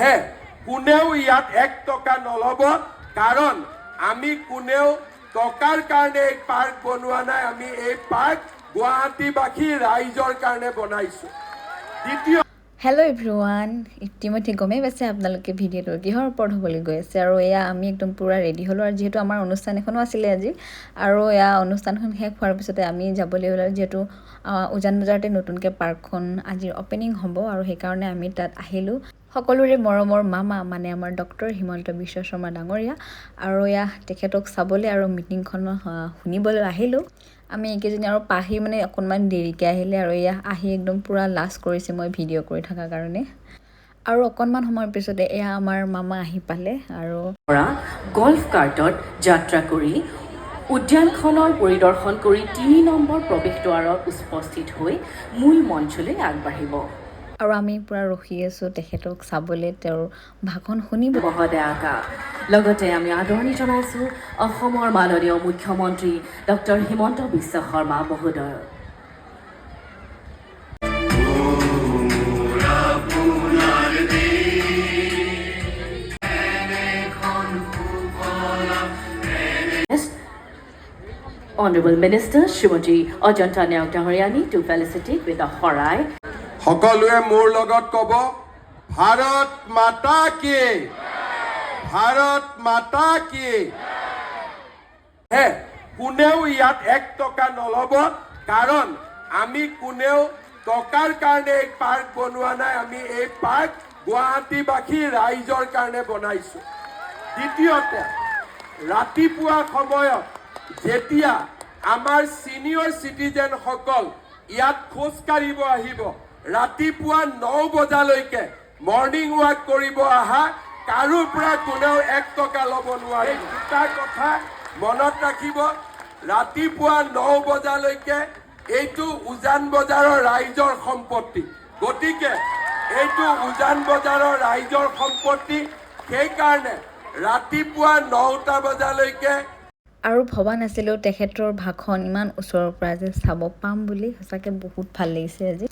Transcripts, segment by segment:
কোনেও ইয়াত 1 টকা নলব কাৰণ আমি কোনেও টকাৰ কাৰণে এই পাৰ্ক বনোৱা নাই আমি এই পাৰ্ক গুৱাহাটীবাসী ৰাইজৰ কাৰণে বনাইছো দ্বিতীয় হেল্ল' এভৰিৱান ইতিমধ্যে গমেই পাইছে আপোনালোকে ভিডিঅ'টো কিহৰ ওপৰত হ'বলৈ গৈ আছে আৰু এয়া আমি একদম পূৰা ৰেডি হ'লোঁ আৰু যিহেতু আমাৰ অনুষ্ঠান এখনো আছিলে আজি আৰু এয়া অনুষ্ঠানখন শেষ হোৱাৰ পিছতে আমি যাবলৈ ওলালোঁ যিহেতু উজান বজাৰতে নতুনকৈ পাৰ্কখন আজিৰ অপেনিং হ'ব আৰু সেইকাৰণে আমি তাত আহিলোঁ সকলোৰে মৰমৰ মামা মানে আমাৰ ডক্টৰ হিমন্ত বিশ্ব শৰ্মা ডাঙৰীয়া আৰু এয়া তেখেতক চাবলৈ আৰু মিটিংখন শুনিবলৈ আহিলোঁ আমি এইকেইজনী আৰু পাহি মানে অকণমান দেৰিকৈ আহিলে আৰু এয়া আহি একদম পূৰা লাজ কৰিছে মই ভিডিঅ' কৰি থকাৰ কাৰণে আৰু অকণমান সময়ৰ পিছতে এয়া আমাৰ মামা আহি পালে আৰু গল্ফ কাৰ্টত যাত্ৰা কৰি উদ্যানখনৰ পৰিদৰ্শন কৰি 3 নম্বৰ প্ৰৱেশদ্বাৰত উপস্থিত হৈ মূল মঞ্চলৈ আগবাঢ়িব আৰু আমি পূৰা ৰখি আছোঁ তেখেতক চাবলৈ তেওঁৰ ভাষণ শুনিব মহোদয়াকা লগতে আমি আদৰণি জনাইছোঁ অসমৰ মাননীয় মুখ্যমন্ত্ৰী ডক্টৰ হিমন্ত বিশ্ব শৰ্মা মহোদয় Honorable Minister Shrimati Ajanta Nayak Dahariani to felicitate with a horai. সকলোৱে মোৰ লগত ক'ব ভাৰত মাতা কি ভাৰত মাতা কি কোনেও ইয়াত 1 টকা নলব কাৰণ আমি কোনেও টকাৰ কাৰণে এই পাৰ্ক বনোৱা নাই আমি এই পাৰ্ক গুৱাহাটীবাসী ৰাইজৰ কাৰণে বনাইছো দ্বিতীয়তে ৰাতিপুৱা সময়ত যেতিয়া আমাৰ সিনিয়ৰ সিটিজেনসকল ইয়াত খোজ কাঢ়িব আহিব ৰাতিপুৱা 9 বজালৈকে মৰ্নিং ৱাক কৰিব আহা কাৰো পৰা কোনেও 1 টকা ল'ব নোৱাৰে দুটা কথা মনত ৰাখিব ৰাতিপুৱা 9 বজালৈকে এইটো উজান বজাৰৰ ৰাইজৰ সম্পত্তি গতিকে এইটো উজান বজাৰৰ ৰাইজৰ সম্পত্তি সেইকাৰণে ৰাতিপুৱা 9টা বজালৈকে আৰু ভবা নাছিলোঁ তেখেতৰ ভাষণ ইমান ওচৰৰ পৰা যে চাব পাম বুলি সঁচাকৈ বহুত ভাল লাগিছে আজি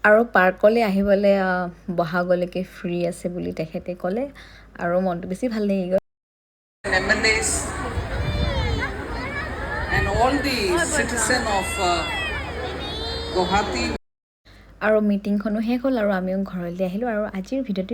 আৰু পাৰ্কলৈ আহিবলৈ বহাগলৈকে ফ্ৰী আছে বুলি তেখেতে ক'লে আৰু মনটো বেছি ভাল লাগি গ'ল MLAs and all the citizen of Guwahati আৰু মিটিংখনো শেষ হ'ল আৰু আমিও ঘৰলৈ আহিলোঁ আৰু আজিৰ ভিডিঅ'টো